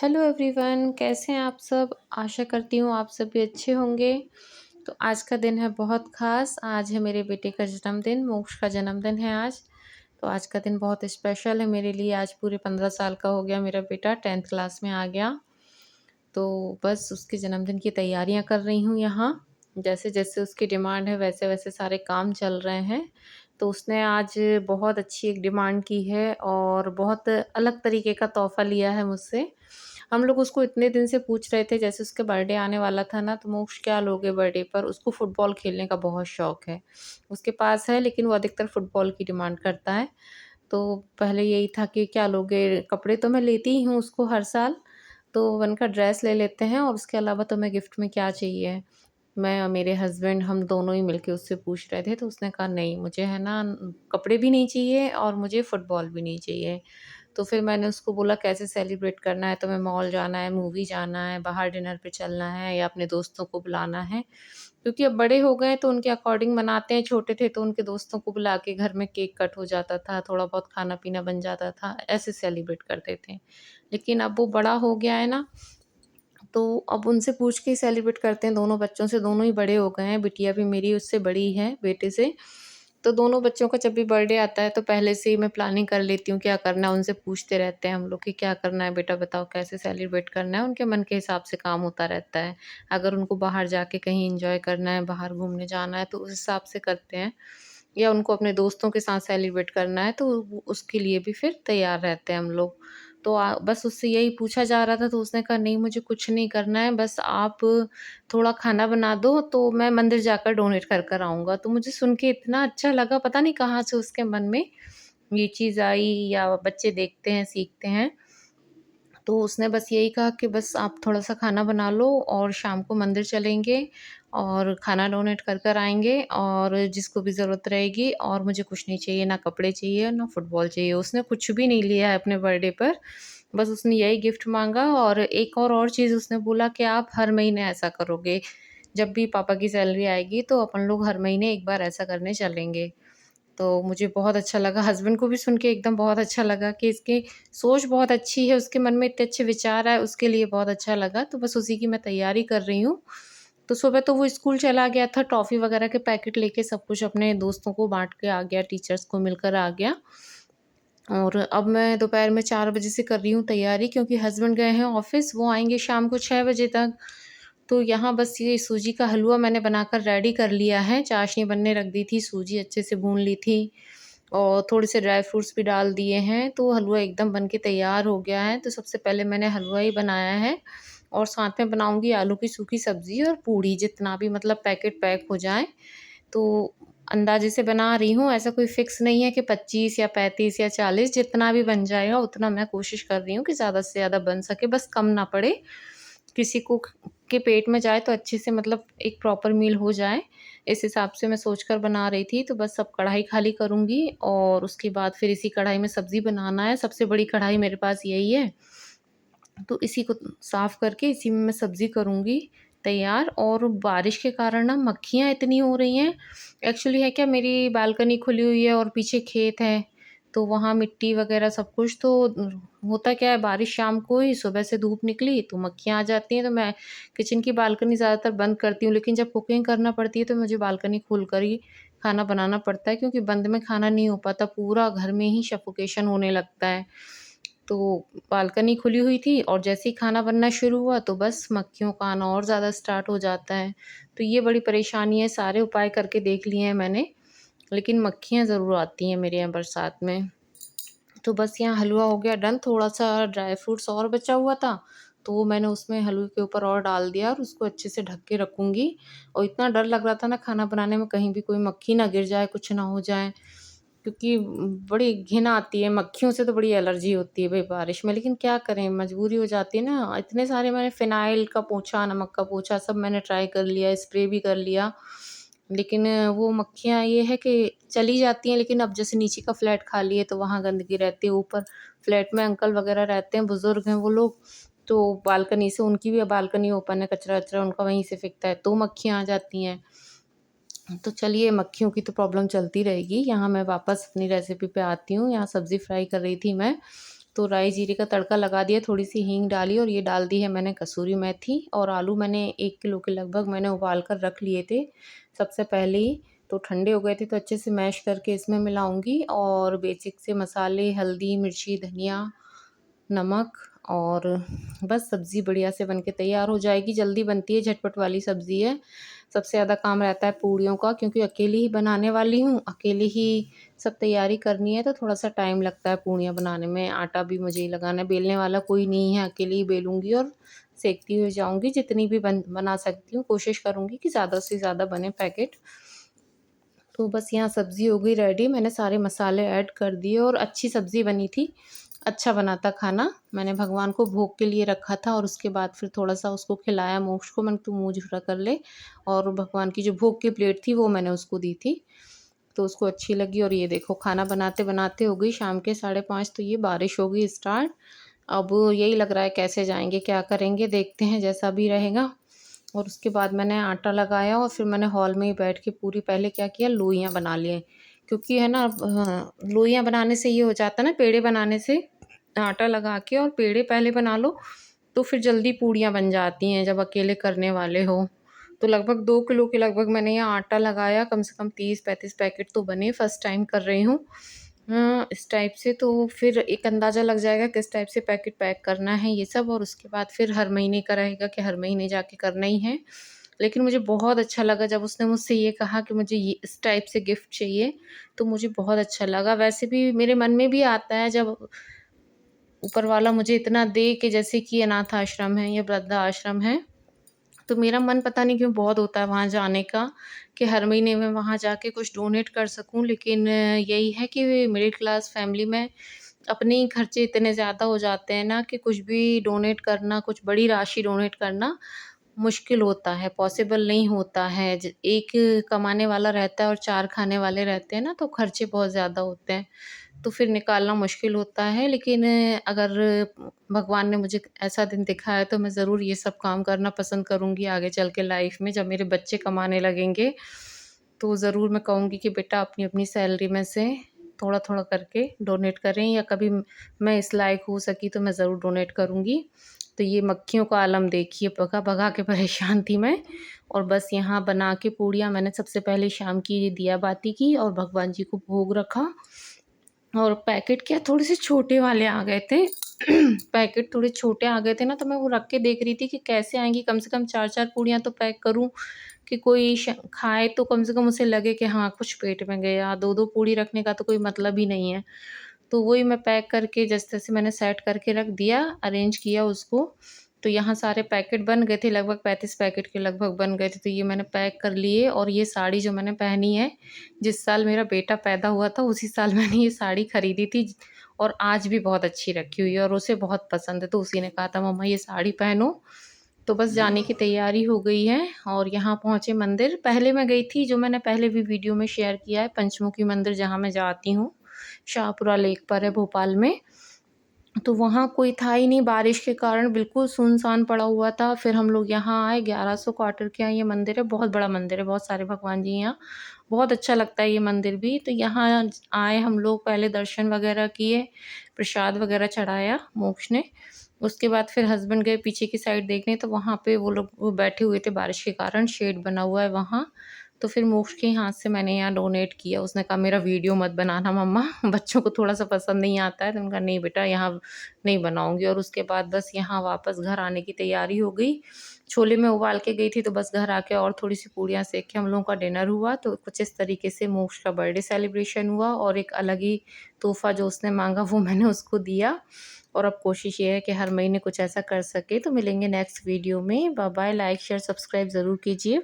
Hello everyone, कैसे हैं आप सब? आशा करती हूँ आप सब भी अच्छे होंगे। तो आज का दिन है बहुत ख़ास। आज है मेरे बेटे का जन्मदिन, मोक्ष का जन्मदिन है आज। तो आज का दिन बहुत स्पेशल है मेरे लिए। आज पूरे 15 साल का हो गया मेरा बेटा, 10th क्लास में आ गया। तो बस उसके जन्मदिन की तैयारियां कर रही हूँ यहाँ। जैसे-जैसे उसकी डिमांड है वैसे-वैसे सारे काम चल रहे हैं। तो उसने आज बहुत अच्छी एक डिमांड की है और बहुत अलग तरीके का तोहफ़ा लिया है मुझसे। हम लोग उसको इतने दिन से पूछ रहे थे, जैसे उसका बर्थडे आने वाला था ना, तो मोक्ष क्या लोगे बर्थडे पर? उसको फुटबॉल खेलने का बहुत शौक है। उसके पास है लेकिन वो अधिकतर फुटबॉल की डिमांड करता है। तो पहले यही था कि क्या लोगे? कपड़े तो मैं लेती ही हूँ उसको हर साल, तो मैंने कहा ड्रेस ले लेते हैं और उसके अलावा तुम्हें गिफ्ट में क्या चाहिए? मैं और मेरे हस्बैंड हम दोनों ही मिलके उससे पूछ रहे थे, तो उसने कहा नहीं मुझे है ना कपड़े भी नहीं चाहिए और मुझे फुटबॉल भी नहीं चाहिए। तो फिर मैंने उसको बोला कैसे सेलिब्रेट करना है? तुम्हें मॉल जाना है, मूवी जाना है, बाहर डिनर पे चलना है या अपने दोस्तों को बुलाना है? क्योंकि अब बड़े हो गए हैं तो उनके अकॉर्डिंग मनाते हैं, छोटे थे तो उनके दोस्तों को बुला के घर में केक कट हो जाता था, थोड़ा बहुत खाना-पीना बन जाता था, ऐसे सेलिब्रेट करते थे। लेकिन अब वो बड़ा हो गया है ना, तो अब उनसे पूछ के ही सेलिब्रेट करते हैं, दोनों बच्चों से, दोनों ही बड़े हो गए हैं, बिटिया भी मेरी उससे बड़ी है, बेटे से। तो दोनों बच्चों का जब भी बर्थडे आता है तो पहले से ही मैं प्लानिंग कर लेती हूँ क्या करना है, उनसे पूछते रहते हैं हम लोग कि क्या करना है बेटा बताओ कैसे सेलिब्रेट करना है? उनके मन के हिसाब से काम होता रहता है। अगर उनको बाहर जाके कहीं एन्जॉय करना है, बाहर घूमने जाना है तो उस हिसाब से करते हैं या उनको अपने दोस्तों के साथ सेलिब्रेट करना है तो वो उसके लिए भी फिर तैयार रहते हैं हम लोग। तो बस उससे यही पूछा जा रहा था तो उसने कहा नहीं मुझे कुछ नहीं करना है, बस आप थोड़ा खाना बना दो तो मैं मंदिर जाकर डोनेट कर कर आऊँगा। तो मुझे सुन के इतना अच्छा लगा, पता नहीं कहाँ से उसके मन में ये चीज़ आई या बच्चे देखते हैं, सीखते हैं। तो उसने बस यही कहा कि बस आप थोड़ा-सा खाना बना लो और शाम को मंदिर चलेंगे और खाना डोनेट कर कर आएँगे और जिसको भी ज़रूरत रहेगी और मुझे कुछ नहीं चाहिए, ना कपड़े चाहिए, ना फुटबॉल चाहिए। उसने कुछ भी नहीं लिया है अपने बर्थडे पर, बस उसने यही गिफ्ट माँगा और एक और चीज़ उसने बोला कि आप हर महीने ऐसा करोगे, जब भी पापा की सैलरी आएगी तो अपन लोग हर महीने एक बार ऐसा करने चलेंगे। तो मुझे बहुत अच्छा लगा, हस्बैंड को भी सुन के एकदम बहुत अच्छा लगा कि इसकी सोच बहुत अच्छी है, उसके मन में इतने अच्छे विचार आए, उसके लिए बहुत अच्छा लगा। तो बस उसी की मैं तैयारी कर रही हूँ। तो सुबह तो वो स्कूल चला गया था, टॉफ़ी वगैरह के पैकेट लेके सब कुछ अपने दोस्तों को बाँट के आ गया, टीचर्स को मिलकर आ गया। और अब मैं दोपहर में 4 बजे से कर रही हूँ तैयारी क्योंकि हस्बैंड गए हैं ऑफ़िस, वो आएँगे शाम को 6 बजे तक। तो यहाँ बस ये सूजी का हलवा मैंने बनाकर रेडी कर लिया है, चाशनी बनने रख दी थी, सूजी अच्छे से भून ली थी और थोड़े से ड्राई फ्रूट्स भी डाल दिए हैं, तो हलवा एकदम बन के तैयार हो गया है। तो सबसे पहले मैंने हलवा ही बनाया है और साथ में बनाऊँगी आलू की सूखी सब्ज़ी और पूड़ी, जितना भी मतलब पैकेट पैक हो जाएँ। तो अंदाज़े से बना रही हूँ, ऐसा कोई फ़िक्स नहीं है कि 25 या 35 या 40 जितना भी बन जाएगा उतना मैं कोशिश कर रही हूँ कि ज़्यादा से ज़्यादा बन सके, बस कम ना पड़े। किसी को के पेट में जाए तो अच्छे से मतलब एक प्रॉपर मील हो जाए, इस हिसाब से मैं सोचकर बना रही थी। तो बस अब कढ़ाई खाली करूँगी और उसके बाद फिर इसी कढ़ाई में सब्ज़ी बनाना है, सबसे बड़ी कढ़ाई मेरे पास यही है। तो इसी को साफ़ करके इसी में मैं सब्ज़ी करूँगी तैयार। और बारिश के कारण ना मक्खियाँ इतनी हो रही हैं, एक्चुअली है क्या मेरी बालकनी खुली हुई है और पीछे खेत है, तो वहाँ मिट्टी वग़ैरह सब कुछ तो होता क्या है बारिश शाम को हुई, सुबह से धूप निकली तो मक्खियाँ आ जाती हैं, तो मैं किचन की बालकनी ज़्यादातर बंद करती हूँ, लेकिन जब कुकिंग करना पड़ती है तो मुझे बालकनी खोल कर ही खाना बनाना पड़ता है क्योंकि बंद में खाना नहीं हो पाता, पूरा घर में ही सफोकेशन होने लगता है। तो बालकनी खुली हुई थी और जैसे ही खाना बनना शुरू हुआ तो बस मक्खियों का आना और ज़्यादा स्टार्ट हो जाता है। तो ये बड़ी परेशानी है, सारे उपाय करके देख लिए हैं मैंने, लेकिन मक्खियाँ ज़रूर आती हैं मेरे यहाँ बरसात में। तो बस यहाँ हलवा हो गया डन, थोड़ा-सा ड्राई फ्रूट्स और बचा हुआ था, तो वो मैंने उसमें हलवे के ऊपर और डाल दिया और उसको अच्छे से ढक के रखूँगी। और इतना डर लग रहा था ना खाना बनाने में कहीं भी कोई मक्खी ना गिर जाए, कुछ ना हो जाए। क्योंकि बड़ी घिन आती है, मक्खियों से तो बड़ी एलर्जी होती है भई बारिश में, लेकिन क्या करें मजबूरी हो जाती है ना। इतने सारे मैंने फ़िनाइल का पोंछा, नमक का पोंछा सब मैंने ट्राई कर लिया, स्प्रे भी कर लिया, लेकिन वो मक्खियाँ ये है कि चली जाती हैं, लेकिन अब जैसे नीचे का फ्लैट खाली है तो वहाँ गंदगी रहती है, ऊपर फ्लैट में अंकल वग़ैरह रहते हैं, बुज़ुर्ग हैं वो लोग, तो बालकनी से उनकी भी बालकनी ओपन है, कचरा-वचरा उनका वहीं से फेंकता है, तो मक्खियाँ आ जाती हैं। तो चलिए मक्खियों की तो प्रॉब्लम चलती रहेगी। यहाँ मैं वापस अपनी रेसिपी पे आती हूँ। यहाँ सब्ज़ी फ्राई कर रही थी मैं, तो राई जीरे का तड़का लगा दिया, थोड़ी-सी हींग डाली और ये डाल दी है मैंने कसूरी मेथी। और आलू मैंने 1 किलो के लगभग मैंने उबाल कर रख लिए थे सबसे पहले ही, तो ठंडे हो गए थे, तो अच्छे से मैश करके इसमें मिलाऊँगी। और बेसिक से मसाले हल्दी, मिर्ची, धनिया, नमक और बस सब्ज़ी बढ़िया से बन के तैयार हो जाएगी। जल्दी बनती है, झटपट वाली सब्ज़ी है। सबसे ज़्यादा काम रहता है पूड़ियों का, क्योंकि अकेली ही बनाने वाली हूँ, अकेले ही सब तैयारी करनी है, तो थोड़ा-सा टाइम लगता है पूड़ियाँ बनाने में। आटा भी मुझे ही लगाना है, बेलने वाला कोई नहीं है, अकेले ही बेलूँगी और सेंकती हुई जाऊँगी। जितनी भी बना सकती हूँ, कोशिश करूँगी कि ज़्यादा से ज़्यादा बने पैकेट। तो बस यहाँ सब्ज़ी हो गई रेडी, मैंने सारे मसाले ऐड कर दिए और अच्छी सब्ज़ी बनी थी। अच्छा बना था खाना। मैंने भगवान को भोग के लिए रखा था और उसके बाद फिर थोड़ा-सा उसको खिलाया मोक्ष को, मैंने तू मुँह झूठा कर ले। और भगवान की जो भोग की प्लेट थी वो मैंने उसको दी थी। तो उसको अच्छी लगी। और ये देखो खाना बनाते-बनाते हो गई शाम के 5:30, तो ये बारिश हो गई स्टार्ट। अब यही लग रहा है कैसे जाएँगे, क्या करेंगे, देखते हैं जैसा भी रहेगा। और उसके बाद मैंने आटा लगाया और फिर मैंने हॉल में ही बैठ के पूरी पहले क्या किया, लोइयाँ बना लिए। क्योंकि है ना लोइयाँ बनाने से ये हो जाता है ना, पेड़े बनाने से आटा लगा के और पेड़े पहले बना लो, तो फिर जल्दी पूड़ियाँ बन जाती हैं जब अकेले करने वाले हो। तो लगभग 2 किलो के लगभग मैंने यहाँ आटा लगाया, कम से कम 30-35 पैकेट तो बने, फर्स्ट टाइम कर रही हूँ। इस टाइप से तो फिर एक अंदाज़ा लग जाएगा किस टाइप से पैकेट पैक करना है ये सब। और उसके बाद फिर हर महीने का रहेगा कि हर महीने जाके करना ही है। लेकिन मुझे बहुत अच्छा लगा जब उसने मुझसे ये कहा कि मुझे ये इस टाइप से गिफ्ट चाहिए, तो मुझे बहुत अच्छा लगा। वैसे भी मेरे मन में भी आता है जब ऊपर वाला मुझे इतना दे कि जैसे कि अनाथ आश्रम है या वृद्धा आश्रम है, तो मेरा मन पता नहीं क्यों बहुत होता है वहाँ जाने का, कि हर महीने मैं वहाँ जाके कुछ डोनेट कर सकूँ। लेकिन यही है कि मिडिल क्लास फैमिली में अपने ही खर्चे इतने ज़्यादा हो जाते हैं ना, कि कुछ भी डोनेट करना, कुछ बड़ी राशि डोनेट करना मुश्किल होता है, पॉसिबल नहीं होता है। एक कमाने वाला रहता है और 4 खाने वाले रहते हैं ना, तो खर्चे बहुत ज़्यादा होते हैं। तो फिर निकालना मुश्किल होता है। लेकिन अगर भगवान ने मुझे ऐसा दिन दिखाया, तो मैं ज़रूर ये सब काम करना पसंद करूँगी आगे चल के लाइफ़ में, जब मेरे बच्चे कमाने लगेंगे। तो ज़रूर मैं कहूँगी कि बेटा अपनी-अपनी सैलरी में से थोड़ा-थोड़ा करके डोनेट करें, या कभी मैं इस लायक हो सकी तो मैं ज़रूर डोनेट करूँगी। तो ये मक्खियों का आलम देखिए, भगा-भगा के परेशान थी मैं। और बस यहाँ बना के पूड़ियाँ मैंने सबसे पहले शाम की दिया बाती की और भगवान जी को भोग रखा। और पैकेट क्या थोड़े से छोटे वाले आ गए थे। पैकेट थोड़े छोटे आ गए थे ना, तो मैं वो रख के देख रही थी कि कैसे आएँगी। कम से कम 4-4 पूड़ियाँ तो पैक करूँ कि कोई खाए तो कम से कम उसे लगे कि हाँ, कुछ पेट में गया। 2-2 पूड़ी रखने का तो कोई मतलब ही नहीं है। तो वही मैं पैक करके जैसे-तैसे मैंने सेट करके रख दिया, अरेंज किया उसको। तो यहाँ सारे पैकेट बन गए थे, लगभग 35 पैकेट के लगभग बन गए थे। तो ये मैंने पैक कर लिए। और ये साड़ी जो मैंने पहनी है, जिस साल मेरा बेटा पैदा हुआ था उसी साल मैंने ये साड़ी खरीदी थी, और आज भी बहुत अच्छी रखी हुई है और उसे बहुत पसंद है। तो उसी ने कहा था मम्मा ये साड़ी पहनो। तो बस जाने की तैयारी हो गई है और यहाँ पहुँचे मंदिर। पहले मैं गई थी, जो मैंने पहले भी वीडियो में शेयर किया है, पंचमुखी मंदिर जहाँ मैं जाती हूँ, शाहपुरा लेक पर है भोपाल में। तो वहाँ कोई था ही नहीं, बारिश के कारण बिल्कुल सुनसान पड़ा हुआ था। फिर हम लोग यहाँ आए, 1100 क्वार्टर के यहाँ ये मंदिर है, बहुत बड़ा मंदिर है, बहुत सारे भगवान जी हैं यहाँ। बहुत अच्छा लगता है ये मंदिर भी। तो यहाँ आए हम लोग, पहले दर्शन वगैरह किए, प्रसाद वगैरह चढ़ाया मोक्ष ने। उसके बाद फिर हस्बैंड गए पीछे की साइड देखने, तो वहाँ पे वो बैठे हुए थे बारिश के कारण, शेड बना हुआ है वहाँ। तो फिर मोक्ष के हाथ से मैंने यहाँ डोनेट किया। उसने कहा मेरा वीडियो मत बनाना मम्मा, बच्चों को थोड़ा-सा पसंद नहीं आता है। तो मैंने कहा नहीं बेटा यहाँ नहीं बनाऊँगी। और उसके बाद बस यहाँ वापस घर आने की तैयारी हो गई। छोले मैं उबाल के गई थी, तो बस घर आके और थोड़ी-सी पूड़ियाँ सेक के हम लोगों का डिनर हुआ। तो कुछ इस तरीके से मोक्ष का बर्थडे सेलिब्रेशन हुआ और एक अलग ही तोहफ़ा जो उसने माँगा वो मैंने उसको दिया। और अब कोशिश ये है कि हर महीने कुछ ऐसा कर सकें। तो मिलेंगे नेक्स्ट वीडियो में। Bye bye, like, share, subscribe ज़रूर कीजिए।